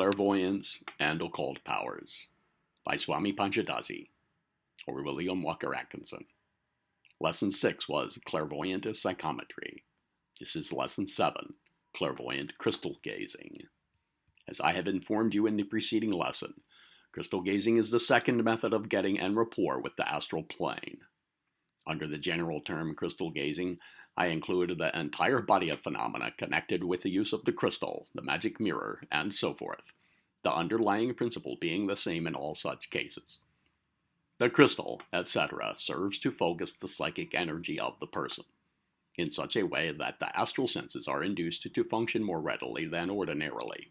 Clairvoyance and Occult Powers by Swami Panchadasi or William Walker Atkinson. Lesson 6 was Clairvoyant Psychometry. This is Lesson 7, Clairvoyant Crystal Gazing. As I have informed you in the preceding lesson, crystal gazing is the second method of getting en rapport with the astral plane. Under the general term crystal gazing, I include the entire body of phenomena connected with the use of the crystal, the magic mirror, and so forth, the underlying principle being the same in all such cases. The crystal, etc., serves to focus the psychic energy of the person, in such a way that the astral senses are induced to function more readily than ordinarily.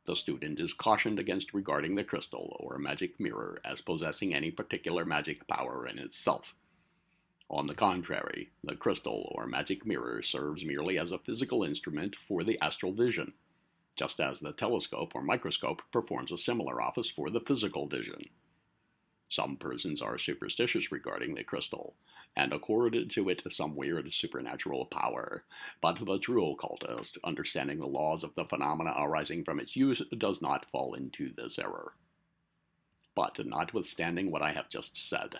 The student is cautioned against regarding the crystal or magic mirror as possessing any particular magic power in itself. On the contrary, the crystal or magic mirror serves merely as a physical instrument for the astral vision, just as the telescope or microscope performs a similar office for the physical vision. Some persons are superstitious regarding the crystal, and accord to it some weird supernatural power, but the true occultist, understanding the laws of the phenomena arising from its use, does not fall into this error. But notwithstanding what I have just said,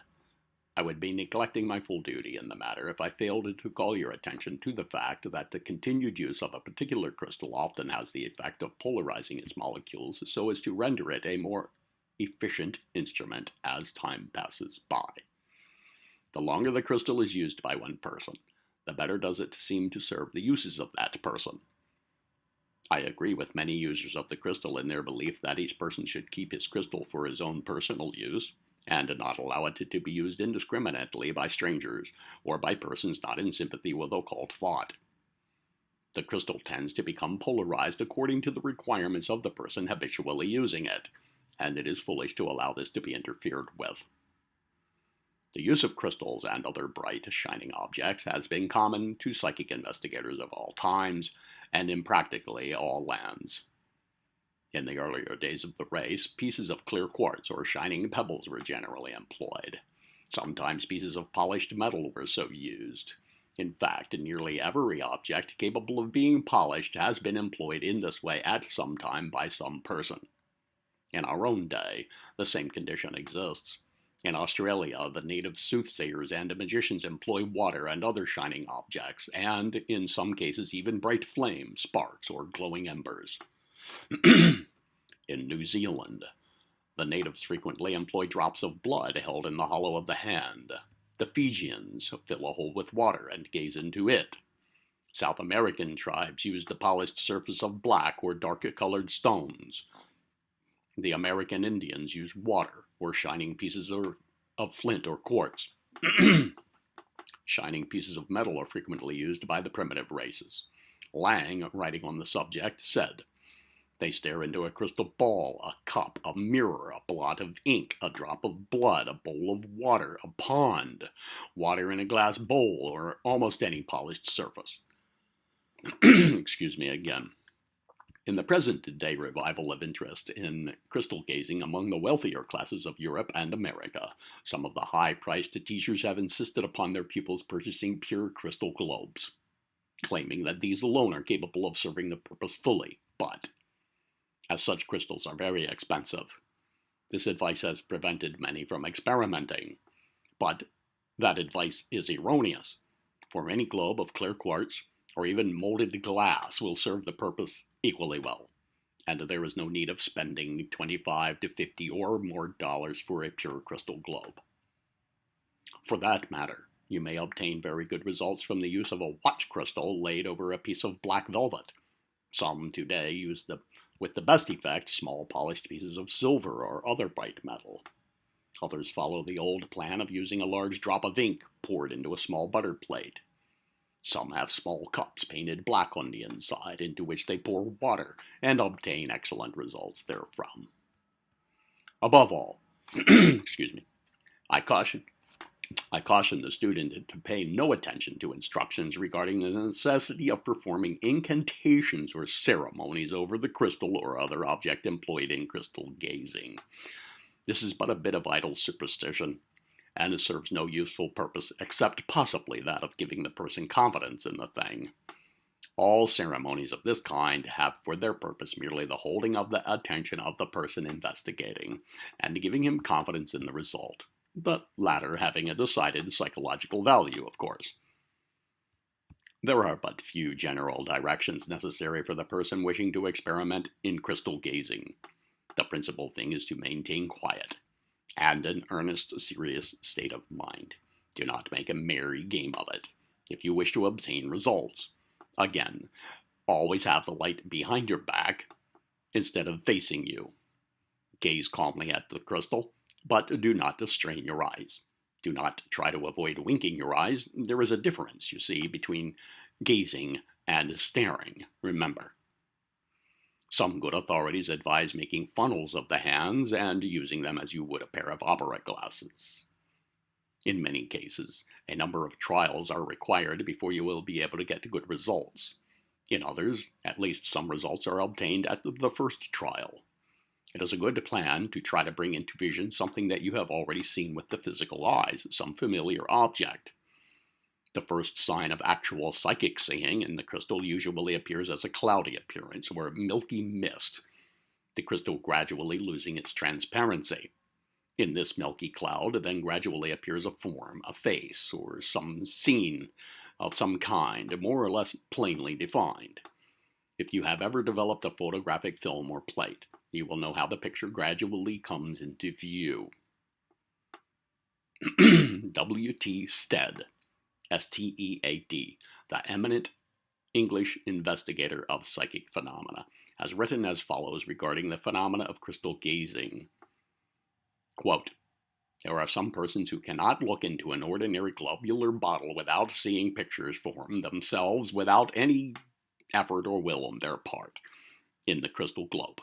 I would be neglecting my full duty in the matter if I failed to call your attention to the fact that the continued use of a particular crystal often has the effect of polarizing its molecules so as to render it a more efficient instrument as time passes by. The longer the crystal is used by one person, the better does it seem to serve the uses of that person. I agree with many users of the crystal in their belief that each person should keep his crystal for his own personal use, and not allow it to be used indiscriminately by strangers or by persons not in sympathy with occult thought. The crystal tends to become polarized according to the requirements of the person habitually using it, and it is foolish to allow this to be interfered with. The use of crystals and other bright, shining objects has been common to psychic investigators of all times and in practically all lands. In the earlier days of the race, pieces of clear quartz or shining pebbles were generally employed. Sometimes pieces of polished metal were so used. In fact, nearly every object capable of being polished has been employed in this way at some time by some person. In our own day, the same condition exists. In Australia, the native soothsayers and magicians employ water and other shining objects, and, in some cases, even bright flames, sparks, or glowing embers. In New Zealand, the natives frequently employ drops of blood held in the hollow of the hand. The Fijians fill a hole with water and gaze into it. South American tribes use the polished surface of black or dark-colored stones. The American Indians use water or shining pieces of flint or quartz. Shining pieces of metal are frequently used by the primitive races. Lang, writing on the subject, said, "They stare into a crystal ball, a cup, a mirror, a blot of ink, a drop of blood, a bowl of water, a pond, water in a glass bowl, or almost any polished surface." Excuse me again. In the present-day revival of interest in crystal gazing among the wealthier classes of Europe and America, some of the high-priced teachers have insisted upon their pupils purchasing pure crystal globes, claiming that these alone are capable of serving the purpose fully, but as such crystals are very expensive. This advice has prevented many from experimenting, but that advice is erroneous, for any globe of clear quartz or even molded glass will serve the purpose equally well, and there is no need of spending $25 to $50 or more dollars for a pure crystal globe. For that matter, you may obtain very good results from the use of a watch crystal laid over a piece of black velvet. Some today use with the best effect, small polished pieces of silver or other bright metal. Others follow the old plan of using a large drop of ink poured into a small butter plate. Some have small cups painted black on the inside into which they pour water and obtain excellent results therefrom. Above all, excuse me, I caution the student to pay no attention to instructions regarding the necessity of performing incantations or ceremonies over the crystal or other object employed in crystal gazing. This is but a bit of idle superstition, and it serves no useful purpose except possibly that of giving the person confidence in the thing. All ceremonies of this kind have for their purpose merely the holding of the attention of the person investigating, and giving him confidence in the result, the latter having a decided psychological value, of course. There are but few general directions necessary for the person wishing to experiment in crystal gazing. The principal thing is to maintain quiet, and an earnest, serious state of mind. Do not make a merry game of it, if you wish to obtain results. Again, always have the light behind your back, instead of facing you. Gaze calmly at the crystal, but do not strain your eyes. Do not try to avoid winking your eyes. There is a difference, you see, between gazing and staring, remember. Some good authorities advise making funnels of the hands and using them as you would a pair of opera glasses. In many cases, a number of trials are required before you will be able to get good results. In others, at least some results are obtained at the first trial. It is a good plan to try to bring into vision something that you have already seen with the physical eyes, some familiar object. The first sign of actual psychic seeing in the crystal usually appears as a cloudy appearance or milky mist, the crystal gradually losing its transparency. In this milky cloud then gradually appears a form, a face, or some scene of some kind, more or less plainly defined. If you have ever developed a photographic film or plate, you will know how the picture gradually comes into view. W.T. Stead, S-T-E-A-D, the eminent English investigator of psychic phenomena, has written as follows regarding the phenomena of crystal gazing. Quote, there are some persons who cannot look into an ordinary globular bottle without seeing pictures form themselves without any effort or will on their part in the crystal globe.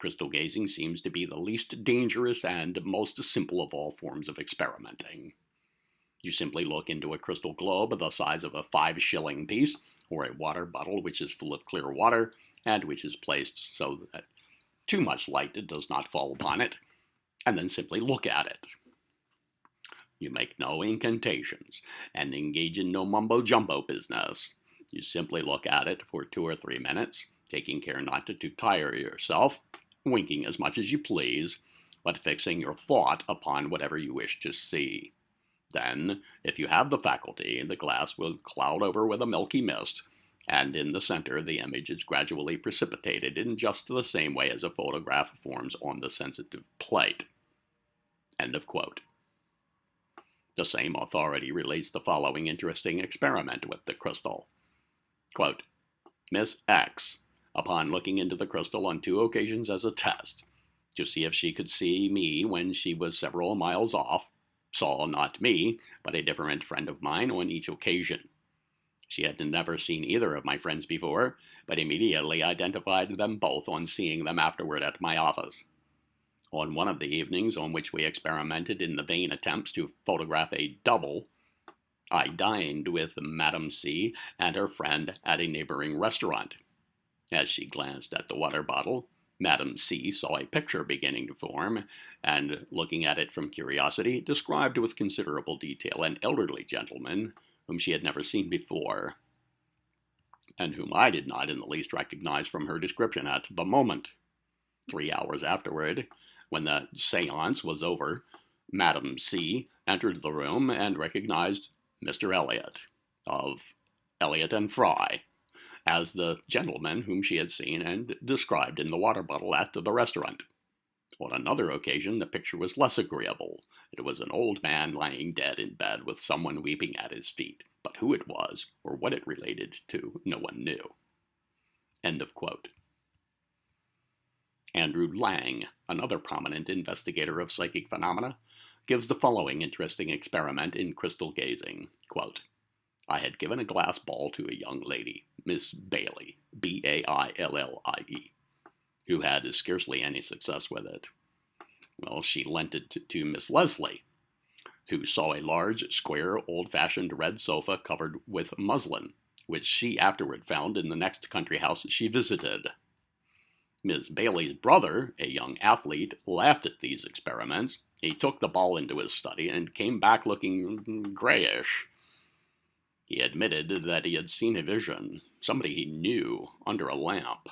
Crystal gazing seems to be the least dangerous and most simple of all forms of experimenting. You simply look into a crystal globe the size of a 5-shilling piece, or a water bottle which is full of clear water, and which is placed so that too much light does not fall upon it, and then simply look at it. You make no incantations, and engage in no mumbo-jumbo business. You simply look at it for 2 or 3 minutes, taking care not to tire yourself, winking as much as you please, but fixing your thought upon whatever you wish to see. Then, if you have the faculty, the glass will cloud over with a milky mist, and in the center the image is gradually precipitated in just the same way as a photograph forms on the sensitive plate. End of quote. The same authority relates the following interesting experiment with the crystal. Quote, Miss X, upon looking into the crystal on 2 occasions as a test, to see if she could see me when she was several miles off, saw not me, but a different friend of mine on each occasion. She had never seen either of my friends before, but immediately identified them both on seeing them afterward at my office. On one of the evenings on which we experimented in the vain attempts to photograph a double, I dined with Madame C. and her friend at a neighboring restaurant. As she glanced at the water bottle, Madame C. saw a picture beginning to form, and, looking at it from curiosity, described with considerable detail an elderly gentleman whom she had never seen before, and whom I did not in the least recognize from her description at the moment. 3 hours afterward, when the séance was over, Madame C. entered the room and recognized Mr. Elliot, of Elliot and Fry, as the gentleman whom she had seen and described in the water bottle at the restaurant. On another occasion, the picture was less agreeable. It was an old man lying dead in bed with someone weeping at his feet, but who it was, or what it related to, no one knew. End of quote. Andrew Lang, another prominent investigator of psychic phenomena, gives the following interesting experiment in crystal gazing. Quote, I had given a glass ball to a young lady, Miss Bailey, B-A-I-L-L-I-E, who had scarcely any success with it. Well, she lent it to Miss Leslie, who saw a large, square, old-fashioned red sofa covered with muslin, which she afterward found in the next country house she visited. Miss Bailey's brother, a young athlete, laughed at these experiments. He took the ball into his study and came back looking grayish. He admitted that he had seen a vision. somebody he knew under a lamp.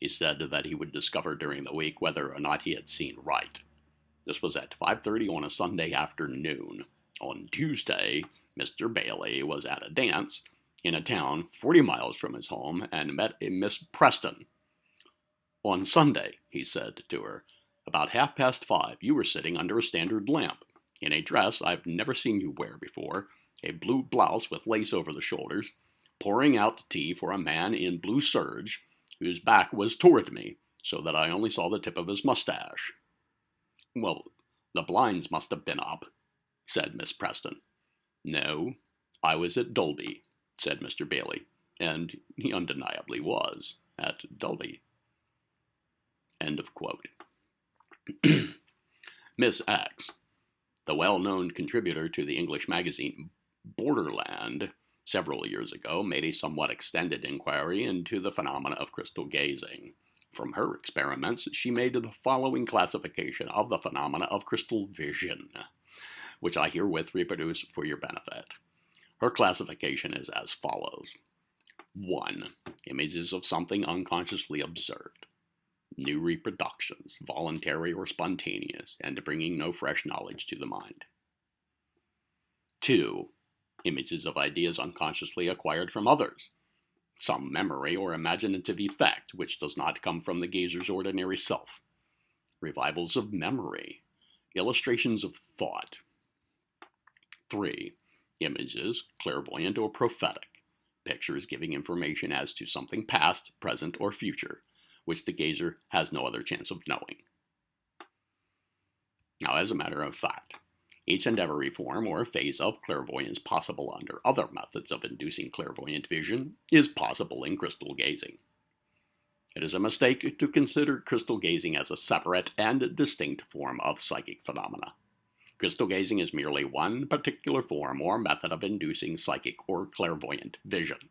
He said that he would discover during the week whether or not he had seen right. This was at 5:30 on a Sunday afternoon. On Tuesday, Mr. Bailey was at a dance in a town 40 miles from his home and met a Miss Preston. On Sunday, he said to her, about 5:30, you were sitting under a standard lamp, in a dress I've never seen you wear before, a blue blouse with lace over the shoulders, pouring out tea for a man in blue serge, whose back was toward me, so that I only saw the tip of his mustache. Well, the blinds must have been up, said Miss Preston. No, I was at Dolby, said Mr. Bailey, and he undeniably was at Dolby. End of quote. Miss X, the well-known contributor to the English magazine Borderland, several years ago made a somewhat extended inquiry into the phenomena of crystal gazing. From her experiments, she made the following classification of the phenomena of crystal vision, which I herewith reproduce for your benefit. Her classification is as follows. 1. Images of something unconsciously observed. New reproductions, voluntary or spontaneous, and bringing no fresh knowledge to the mind. 2. Images of ideas unconsciously acquired from others. Some memory or imaginative effect which does not come from the gazer's ordinary self. Revivals of memory. Illustrations of thought. 3. Images, clairvoyant or prophetic. Pictures giving information as to something past, present, or future, which the gazer has no other chance of knowing. Now, as a matter of fact, each and every form or phase of clairvoyance possible under other methods of inducing clairvoyant vision is possible in crystal gazing. It is a mistake to consider crystal gazing as a separate and distinct form of psychic phenomena. Crystal gazing is merely one particular form or method of inducing psychic or clairvoyant vision.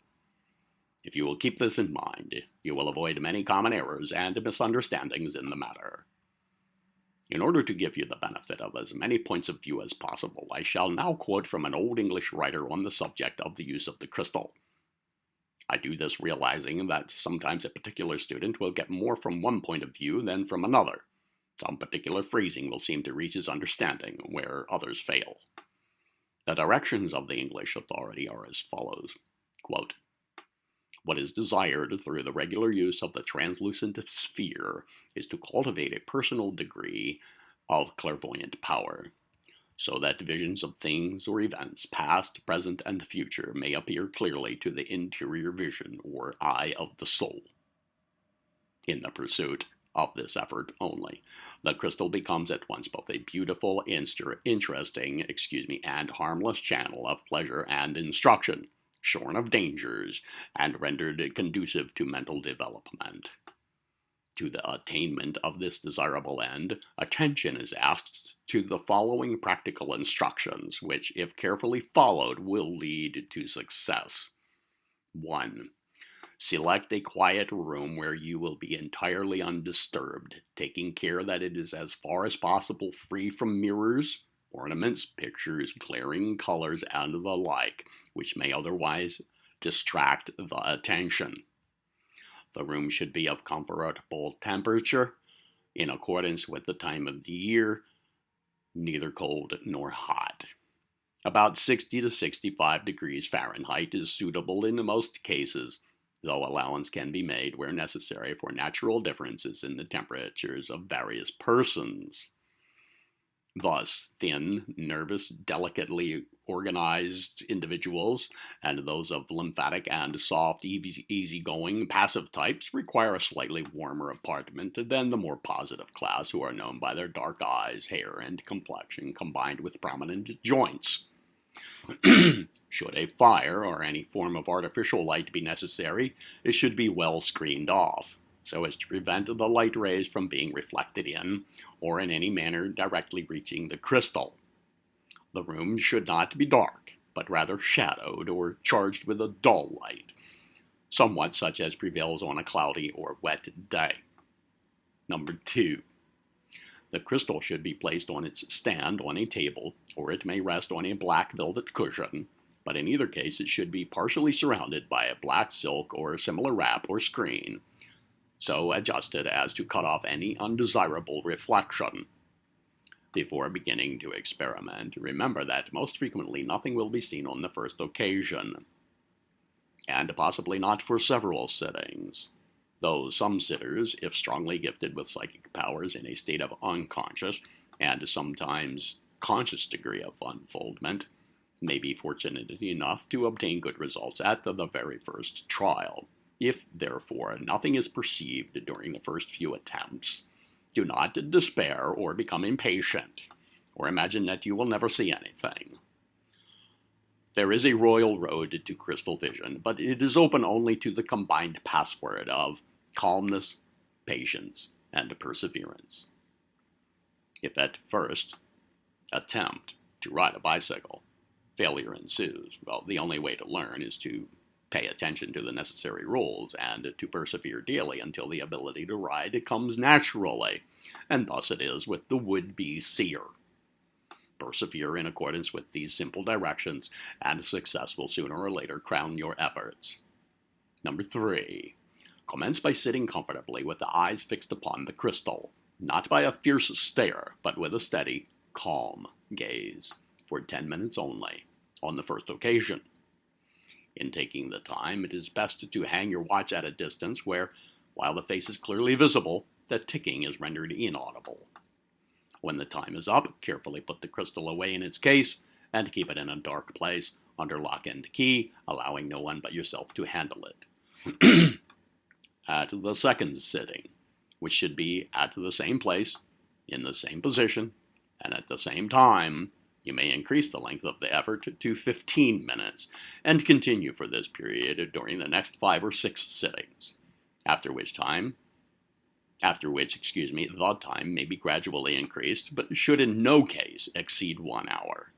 If you will keep this in mind, you will avoid many common errors and misunderstandings in the matter. In order to give you the benefit of as many points of view as possible, I shall now quote from an old English writer on the subject of the use of the crystal. I do this realizing that sometimes a particular student will get more from one point of view than from another. Some particular phrasing will seem to reach his understanding, where others fail. The directions of the English authority are as follows. Quote, what is desired through the regular use of the translucent sphere is to cultivate a personal degree of clairvoyant power, so that visions of things or events, past, present, and future, may appear clearly to the interior vision or eye of the soul. In the pursuit of this effort only, the crystal becomes at once both a beautiful, interesting, and harmless channel of pleasure and instruction, shorn of dangers, and rendered conducive to mental development. To the attainment of this desirable end, attention is asked to the following practical instructions, which, if carefully followed, will lead to success. 1. Select a quiet room where you will be entirely undisturbed, taking care that it is as far as possible free from mirrors, ornaments, pictures, glaring colors, and the like, which may otherwise distract the attention. The room should be of comfortable temperature, in accordance with the time of the year, neither cold nor hot. About 60 to 65 degrees Fahrenheit is suitable in most cases, though allowance can be made where necessary for natural differences in the temperatures of various persons. Thus, thin, nervous, delicately organized individuals and those of lymphatic and soft, easygoing, passive types require a slightly warmer apartment than the more positive class, who are known by their dark eyes, hair, and complexion combined with prominent joints. Should a fire or any form of artificial light be necessary, it should be well screened off, so as to prevent the light rays from being reflected in, or in any manner directly reaching the crystal. The room should not be dark, but rather shadowed or charged with a dull light, somewhat such as prevails on a cloudy or wet day. Number 2. The crystal should be placed on its stand on a table, or it may rest on a black velvet cushion, but in either case it should be partially surrounded by a black silk or similar wrap or screen, so adjusted as to cut off any undesirable reflection. Before beginning to experiment, remember that most frequently nothing will be seen on the first occasion, and possibly not for several sittings, though some sitters, if strongly gifted with psychic powers in a state of unconscious and sometimes conscious degree of unfoldment, may be fortunate enough to obtain good results at the very first trial. If, therefore, nothing is perceived during the first few attempts, do not despair or become impatient, or imagine that you will never see anything. There is a royal road to crystal vision, but it is open only to the combined password of calmness, patience, and perseverance. If at first attempt to ride a bicycle, failure ensues, well, the only way to learn is to pay attention to the necessary rules and to persevere daily until the ability to ride comes naturally, and thus it is with the would-be seer. Persevere in accordance with these simple directions, and success will sooner or later crown your efforts. Number 3. Commence by sitting comfortably with the eyes fixed upon the crystal, not by a fierce stare, but with a steady, calm gaze, for 10 minutes only, on the first occasion. In taking the time, it is best to hang your watch at a distance where, while the face is clearly visible, the ticking is rendered inaudible. When the time is up, carefully put the crystal away in its case and keep it in a dark place under lock and key, allowing no one but yourself to handle it. At the second sitting, which should be at the same place, in the same position, and at the same time, you may increase the length of the effort to 15 minutes and continue for this period during the next 5 or 6 sittings, after which the time may be gradually increased, but should in no case exceed 1 hour.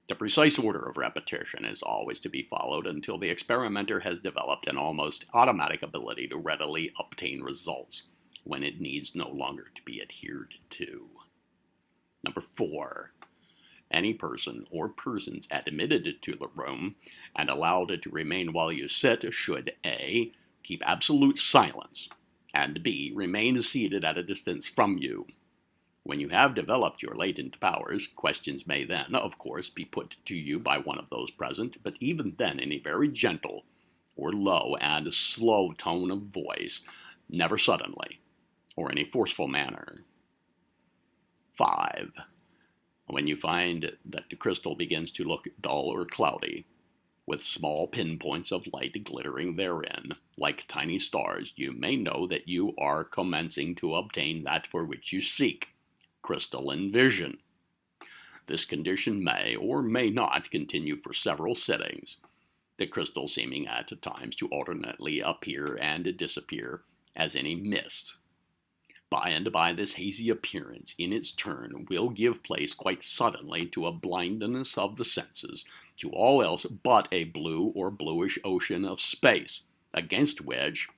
The precise order of repetition is always to be followed until the experimenter has developed an almost automatic ability to readily obtain results, when it needs no longer to be adhered to. Number 4. Any person or persons admitted to the room and allowed to remain while you sit should A. keep absolute silence, and B. remain seated at a distance from you. When you have developed your latent powers, questions may then, of course, be put to you by one of those present, but even then in a very gentle or low and slow tone of voice, never suddenly or in a forceful manner. 5. When you find that the crystal begins to look dull or cloudy, with small pinpoints of light glittering therein, like tiny stars, you may know that you are commencing to obtain that for which you seek, crystalline vision. This condition may or may not continue for several sittings, the crystal seeming at times to alternately appear and disappear as in a mist. By and by, this hazy appearance, in its turn, will give place quite suddenly to a blindness of the senses, to all else but a blue or bluish ocean of space, against which,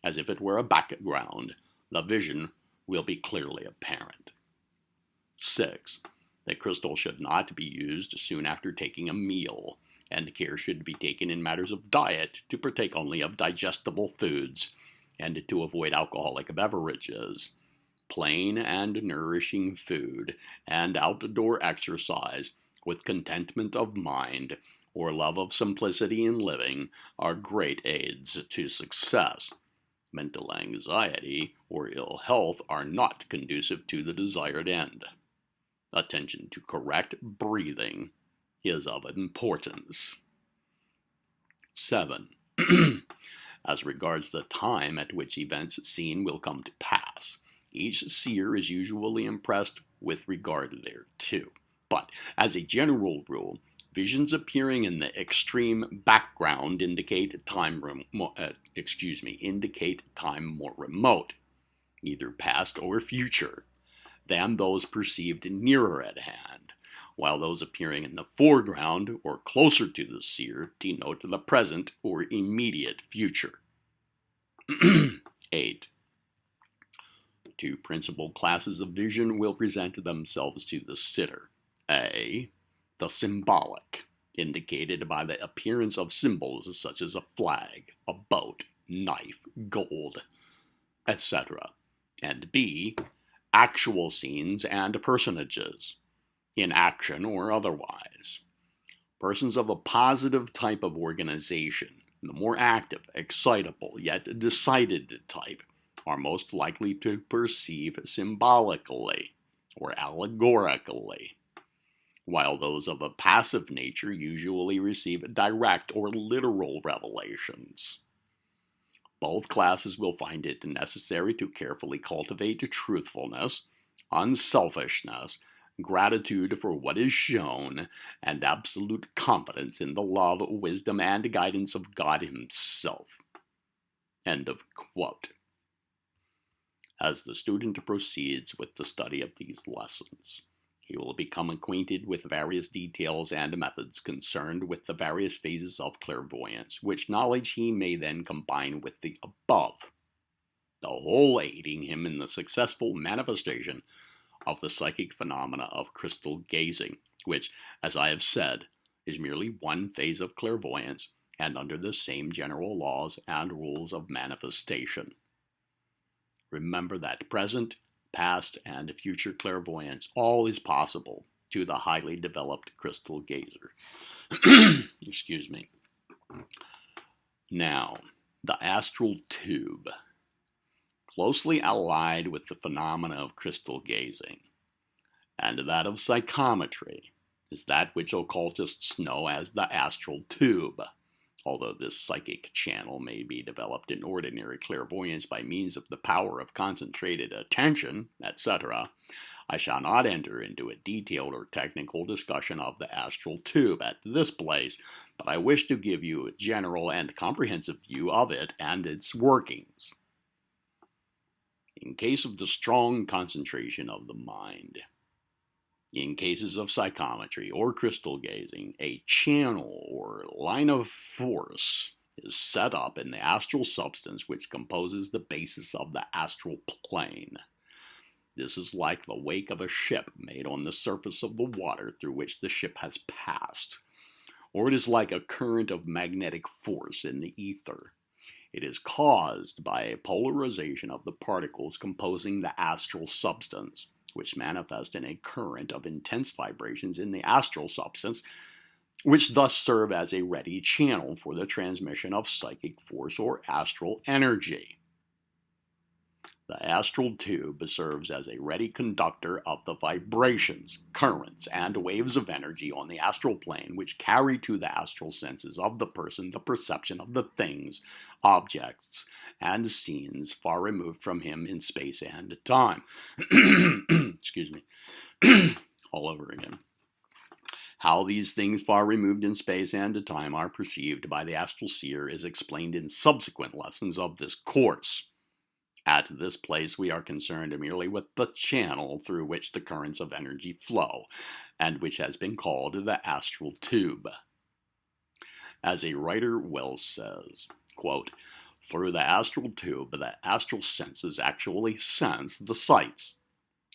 as if it were a background, the vision will be clearly apparent. 6. The crystal should not be used soon after taking a meal, and care should be taken in matters of diet to partake only of digestible foods, and to avoid alcoholic beverages. Plain and nourishing food, and outdoor exercise, with contentment of mind, or love of simplicity in living, are great aids to success. Mental anxiety or ill health are not conducive to the desired end. Attention to correct breathing is of importance. 7. As regards the time at which events seen will come to pass, each seer is usually impressed with regard thereto. But, as a general rule, visions appearing in the extreme background indicate time more remote, either past or future, than those perceived nearer at hand, while those appearing in the foreground or closer to the seer denote the present or immediate future. 8. 2 principal classes of vision will present themselves to the sitter. A. The symbolic, indicated by the appearance of symbols such as a flag, a boat, knife, gold, etc., and B, actual scenes and personages, in action or otherwise. Persons of a positive type of organization, the more active, excitable, yet decided type, are most likely to perceive symbolically or allegorically, while those of a passive nature usually receive direct or literal revelations. Both classes will find it necessary to carefully cultivate truthfulness, unselfishness, gratitude for what is shown, and absolute confidence in the love, wisdom, and guidance of God Himself. End of quote. As the student proceeds with the study of these lessons, he will become acquainted with various details and methods concerned with the various phases of clairvoyance, which knowledge he may then combine with the above, the whole aiding him in the successful manifestation of the psychic phenomena of crystal gazing, which, as I have said, is merely one phase of clairvoyance and under the same general laws and rules of manifestation. Remember that present, past, and future clairvoyance, all is possible to the highly developed crystal gazer. Excuse me. Now, the astral tube. Closely allied with the phenomena of crystal gazing, and that of psychometry, is that which occultists know as the astral tube. Although this psychic channel may be developed in ordinary clairvoyance by means of the power of concentrated attention, etc., I shall not enter into a detailed or technical discussion of the astral tube at this place, but I wish to give you a general and comprehensive view of it and its workings. In case of the strong concentration of the mind, in cases of psychometry or crystal gazing, a channel or line of force is set up in the astral substance which composes the basis of the astral plane. This is like the wake of a ship made on the surface of the water through which the ship has passed, or it is like a current of magnetic force in the ether. It is caused by a polarization of the particles composing the astral substance, which manifest in a current of intense vibrations in the astral substance, which thus serve as a ready channel for the transmission of psychic force or astral energy. The astral tube serves as a ready conductor of the vibrations, currents, and waves of energy on the astral plane, which carry to the astral senses of the person the perception of the things, objects, and scenes far removed from him in space and time. Excuse me. All over again. How these things far removed in space and time are perceived by the astral seer is explained in subsequent lessons of this course. At this place, we are concerned merely with the channel through which the currents of energy flow, and which has been called the astral tube. As a writer well says, quote, "Through the astral tube, the astral senses actually sense the sights,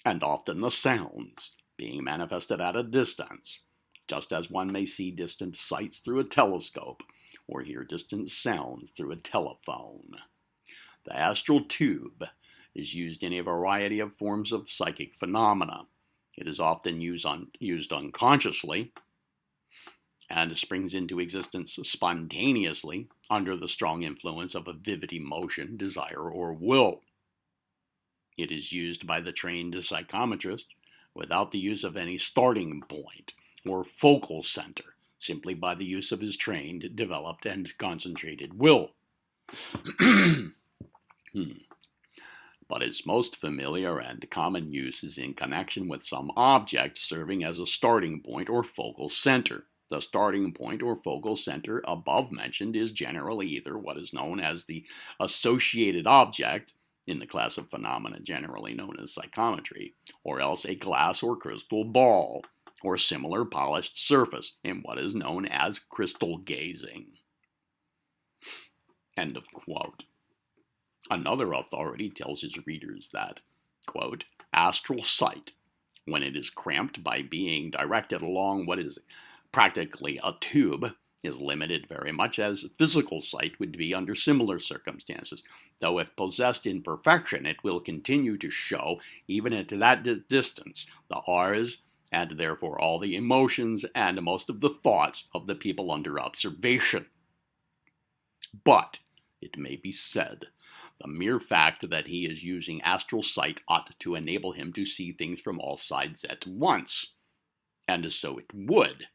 and often the sounds, being manifested at a distance, just as one may see distant sights through a telescope, or hear distant sounds through a telephone. The astral tube is used in a variety of forms of psychic phenomena. It is often used unconsciously and springs into existence spontaneously under the strong influence of a vivid emotion, desire, or will. It is used by the trained psychometrist without the use of any starting point or focal center, simply by the use of his trained, developed, and concentrated will. But its most familiar and common use is in connection with some object serving as a starting point or focal center. The starting point or focal center above mentioned is generally either what is known as the associated object, in the class of phenomena generally known as psychometry, or else a glass or crystal ball, or similar polished surface, in what is known as crystal gazing." End of quote. Another authority tells his readers that, quote, "Astral sight, when it is cramped by being directed along what is practically a tube, is limited very much as physical sight would be under similar circumstances, though if possessed in perfection, it will continue to show, even at that distance, the auras and therefore all the emotions and most of the thoughts of the people under observation. But, it may be said, the mere fact that he is using astral sight ought to enable him to see things from all sides at once, and so it would,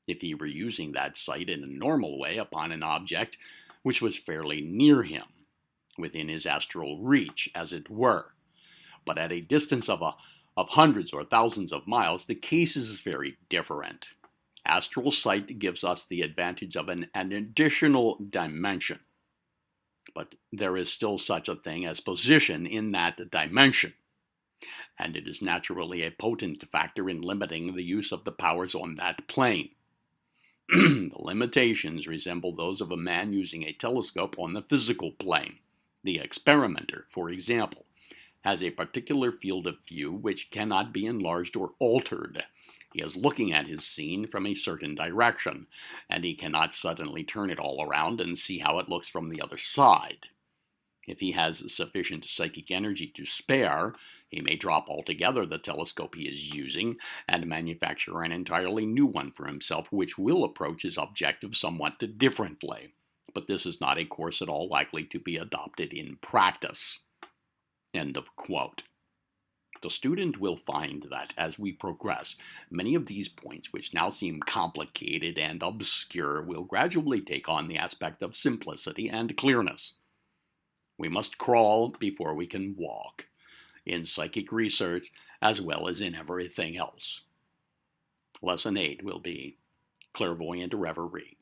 if he were using that sight in a normal way upon an object which was fairly near him, within his astral reach, as it were. But at a distance of hundreds or thousands of miles, the case is very different. Astral sight gives us the advantage of an additional dimension. But there is still such a thing as position in that dimension, and it is naturally a potent factor in limiting the use of the powers on that plane. The limitations resemble those of a man using a telescope on the physical plane. The experimenter, for example, has a particular field of view which cannot be enlarged or altered. He is looking at his scene from a certain direction, and he cannot suddenly turn it all around and see how it looks from the other side. If he has sufficient psychic energy to spare, he may drop altogether the telescope he is using and manufacture an entirely new one for himself, which will approach his objective somewhat differently. But this is not a course at all likely to be adopted in practice. End of quote. The student will find that, as we progress, many of these points, which now seem complicated and obscure, will gradually take on the aspect of simplicity and clearness. We must crawl before we can walk, in psychic research as well as in everything else. Lesson 8 will be Clairvoyant Reverie.